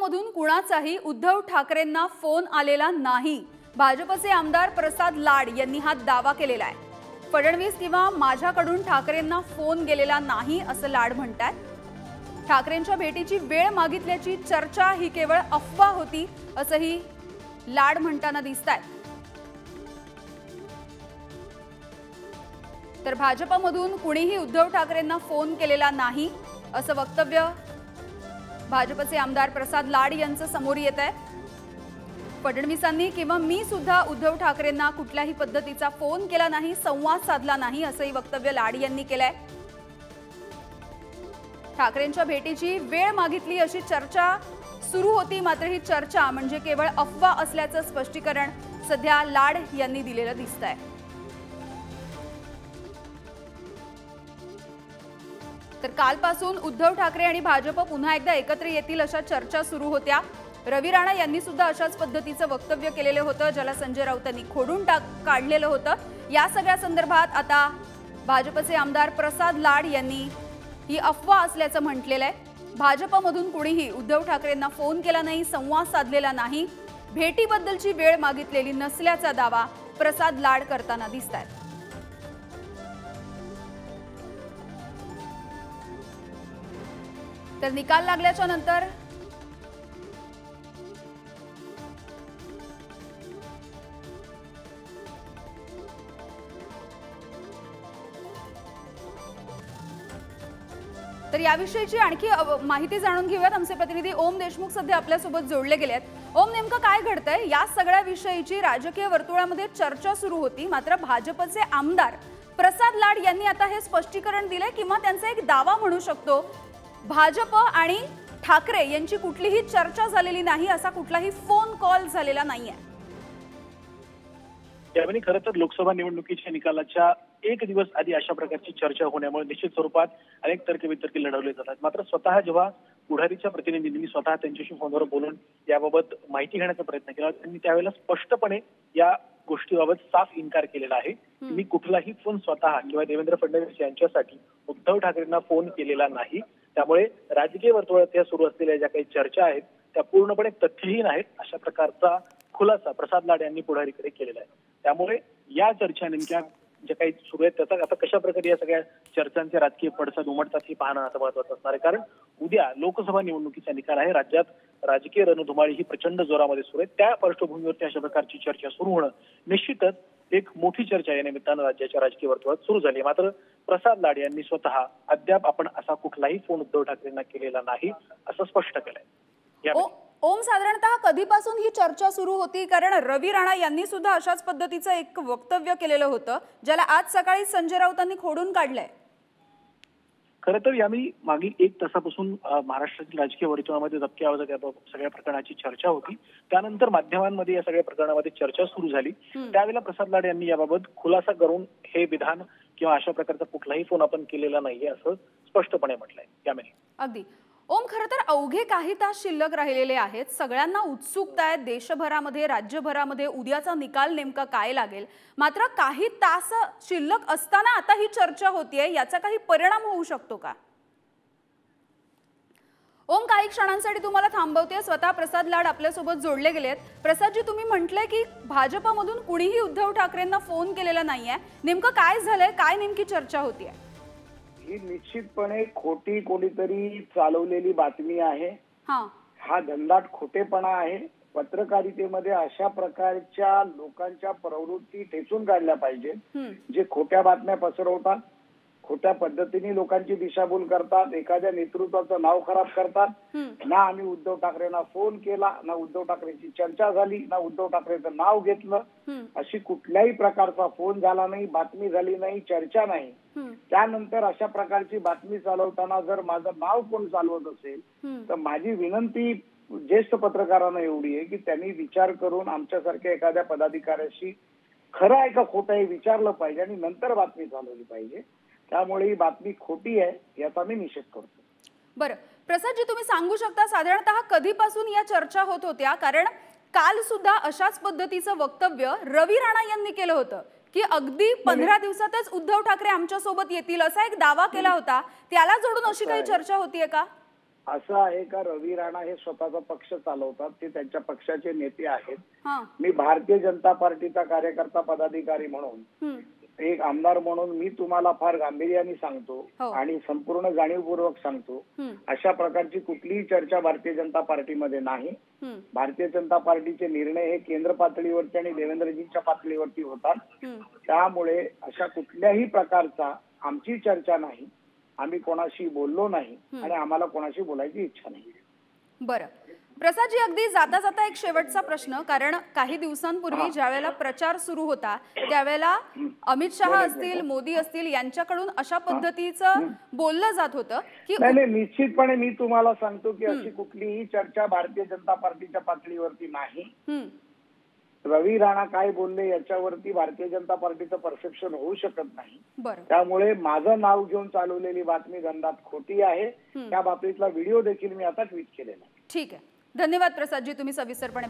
भाजपमधून कुणाचाही Uddhav ठाकरेंना phone आलेला नाही। भाजपचे आमदार प्रसाद लाड यांनी हा दावा केलेला आहे। फडणवीस किंवा माझ्याकडून ठाकरेंना फोन गेलेला नाही असं लाड म्हणतात। ठाकरेंच्या भेटीची वेळ मागितल्याची चर्चा ही केवळ अफवा होती असंही लाड म्हणताना दिसतात। तर भाजपमधून कुणीही उद्धव ठाकरेंना फोन केलेला नाही असं वक्तव्य भाजपचे आमदार प्रसाद लाड यांचं समोर येत आहे। फडणवीसांनी किंवा मी सुद्धा उद्धव ठाकरेंना कुठल्याही पद्धतीचा फोन केला नाही, संवाद साधला नाही असंही वक्तव्य लाड यांनी केलंय। ठाकरेंच्या भेटीची वेळ मागितली अशी चर्चा सुरू होती, मात्र ही चर्चा म्हणजे केवळ अफवा असल्याचं स्पष्टीकरण सध्या लाड यांनी दिलेलं दिसतंय। तर कालपासून उद्धव ठाकरे आणि भाजप पुन्हा एकदा एकत्र येतील अशा चर्चा सुरू होत्या। रवी राणा यांनी सुद्धा अशाच पद्धतीचं वक्तव्य केलेलं होतं, ज्याला संजय राऊतांनी खोडून काढलेलं होतं। या सगळ्या संदर्भात आता भाजपचे आमदार प्रसाद लाड यांनी ही अफवा असल्याचं म्हटलेलं आहे। भाजपमधून कुणीही उद्धव ठाकरेंना फोन केला नाही, संवाद साधलेला नाही, भेटीबद्दलची वेळ मागितलेली नसल्याचा दावा प्रसाद लाड करताना दिसतायत। तर निकाल लागल्याच्या नंतर तर याविषयीची आणखी माहिती जाणून घेऊयात। आमचे प्रतिनिधी ओम देशमुख सध्या आपल्या सोबत जोडले गेले आहेत। ओम, नेमकं काय घडतंय? या सगळ्या विषयीची राजकीय वर्तुळामध्ये चर्चा सुरू होती, मात्र भाजपचे आमदार प्रसाद लाड यांनी आता हे स्पष्टीकरण दिले किंवा त्यांचा एक दावा म्हणू शकतो, भाजप आणि ठाकरे यांची कुठलीही चर्चा झालेली नाही, असा कुठलाही फोन कॉल झालेला नाहीये। यावेळी खरं तर लोकसभा निवडणुकीच्या निकालाच्या एक दिवस आधी अशा प्रकारची चर्चा होण्यामुळे निश्चित स्वरूपात अनेक तर्कवितर्क लढवले जातात। मात्र स्वतः जेव्हा पुढारीच्या प्रतिनिधींनी स्वतः त्यांच्याशी फोनवर बोलून याबाबत माहिती घेण्याचा प्रयत्न केला, त्यांनी त्यावेळेला स्पष्टपणे या गोष्टीबाबत साफ इन्कार केलेला आहे। मी कुठलाही फोन स्वतः किंवा देवेंद्र फडणवीस यांच्यासाठी उद्धव ठाकरेंना फोन केलेला नाही। त्यामुळे राजकीय वर्तुळात या सुरू असलेल्या ज्या काही चर्चा आहेत त्या पूर्णपणे तथ्यहीन आहेत, अशा प्रकारचा खुलासा प्रसाद लाड यांनी पुढारीकडे केलेला आहे। त्यामुळे या चर्चा नेमक्या ज्या काही सुरू आहेत त्याचा आता कशा प्रकारे या सगळ्या चर्चांचे राजकीय पडसाद उमटतात हे पाहणं आता महत्त्वाचं असणार आहे। कारण उद्या लोकसभा निवडणुकीचा निकाल आहे, राज्यात राजकीय रणधुमाळी ही प्रचंड जोरामध्ये सुरू आहे। त्या पार्श्वभूमीवरती अशा प्रकारची चर्चा सुरू होणं निश्चितच एक मोठी चर्चा या निमित्तानं राज्याच्या राजकीय वर्तुळात सुरू झाली। मात्र प्रसाद लाड यांनी स्वतः अद्याप आपण असा कुठलाही फोन उद्धव ठाकरेंना केलेला नाही असं स्पष्ट केलंय। ओम, साधारणतः कधीपासून ही चर्चा सुरू होती? कारण रवी राणा यांनी सुद्धा अशाच पद्धतीचं एक वक्तव्य केलेलं होतं, ज्याला आज सकाळी संजय राऊतांनी खोडून काढलंय। खरं तर यावेळी मागील एक तासापासून महाराष्ट्रातील राजकीय वर्तुळामध्ये दबक्या आवाजात या सगळ्या प्रकरणाची चर्चा होती। त्यानंतर माध्यमांमध्ये या सगळ्या प्रकरणामध्ये चर्चा सुरू झाली। त्यावेळेला प्रसाद लाड यांनी याबाबत खुलासा करून हे विधान किंवा अशा प्रकारचा कुठलाही फोन आपण केलेला नाहीये असं स्पष्टपणे म्हटलंय। यावेळी अगदी ओम, खरं तर अवघे काही तास शिल्लक राहिलेले आहेत। सगळ्यांना उत्सुकता आहे देशभरामध्ये, राज्यभरामध्ये उद्याचा निकाल नेमका काय लागेल। मात्र काही तास शिल्लक असताना आता ही चर्चा होतीये, याचा काही परिणाम होऊ शकतो का? ओम, काही क्षणांसाठी तुम्हाला थांबवते। स्वतः प्रसाद लाड आपल्यासोबत जोडले गेलेत। प्रसादजी, तुम्ही म्हटलंय की भाजपमधून कुणीही उद्धव ठाकरेंना फोन केलेला नाहीये, नेमकं काय झालंय? काय नेमकी चर्चा होतीये? ही निश्चितपणे खोटी कोणीतरी चालवलेली बातमी आहे। हा घनदाट खोटेपणा आहे। पत्रकारितेमध्ये अशा प्रकारच्या लोकांच्या प्रवृत्ती ठेचून काढल्या पाहिजेत, जे खोट्या बातम्या पसरवतात, खोट्या पद्धतीने लोकांची दिशाभूल करतात, एखाद्या नेतृत्वाचं नाव खराब करतात। ना आम्ही उद्धव ठाकरेंना फोन केला, ना उद्धव ठाकरेंची चर्चा झाली, ना उद्धव ठाकरेंचं नाव घेतलं, अशी कुठल्याही प्रकारचा फोन झाला नाही, बातमी झाली नाही, चर्चा नाही। त्यानंतर अशा प्रकारची बातमी चालवताना जर माझं नाव कोण चालवत असेल तर माझी विनंती ज्येष्ठ पत्रकारांना एवढी आहे की त्यांनी विचार करून आमच्यासारख्या एखाद्या पदाधिकाऱ्याशी खरं आहे का खोटं आहे विचारलं पाहिजे आणि नंतर बातमी चालवली पाहिजे। त्यामुळे ही बातमी खोटी आहे याचा मी निषेध करतो। बरं प्रसादजी, तुम्ही सांगू शकता साधारणतः कधीपासून या चर्चा होत होत्या? कारण काल सुद्धा अशाच पद्धतीचं वक्तव्य रवी राणा यांनी केलं होतं की अगदी 15 दिवसातच उद्धव ठाकरे आमच्या सोबत येतील असा एक दावा केला होता, त्याला जोडून अशी काही चर्चा होतीये का? असं आहे का रवी राणा हे स्वतःचा पक्ष चालवतात, ते त्यांच्या पक्षाचे नेते आहेत. मी भारतीय जनता पार्टीचा कार्यकर्ता पदाधिकारी म्हणून, एक आमदार म्हणून मी तुम्हाला फार गांभीर्याने सांगतो आणि संपूर्ण जाणीवपूर्वक सांगतो, अशा प्रकारची कुठलीही चर्चा भारतीय जनता पार्टीमध्ये नाही. भारतीय जनता पार्टीचे निर्णय हे केंद्र पातळीवरती आणि देवेंद्रजींच्या पातळीवरती होतात. त्यामुळे अशा कुठल्याही प्रकारचा आमची चर्चा नाही, आम्ही कोणाशी बोललो नाही आणि आम्हाला कोणाशी बोलायची इच्छा नाही. बरं प्रसादजी, अगदी जाता जाता एक शेवटचा प्रश्न, कारण काही दिवसांपूर्वी ज्यावेळेला प्रचार सुरू होता त्यावेळेला अमित शहा असतील, मोदी असतील यांच्याकडून अशा पद्धतीचं बोललं जात होतं की नाही, निश्चितपणे मी तुम्हाला सांगतो की अशी कुठलीही चर्चा भारतीय जनता पार्टीच्या पातळीवरती नाही. रवी राणा काय बोलले याच्यावरती भारतीय जनता पार्टीचं परसेप्शन होऊ शकत नाही. त्यामुळे माझं नाव घेऊन चालवलेली बातमी घनदाट खोटी आहे. त्या बाबतीतला व्हिडिओ देखील मी आता ट्विट केलेला आहे. ठीक आहे, धन्यवाद प्रसादजी, तुम्ही सविस्तरपणे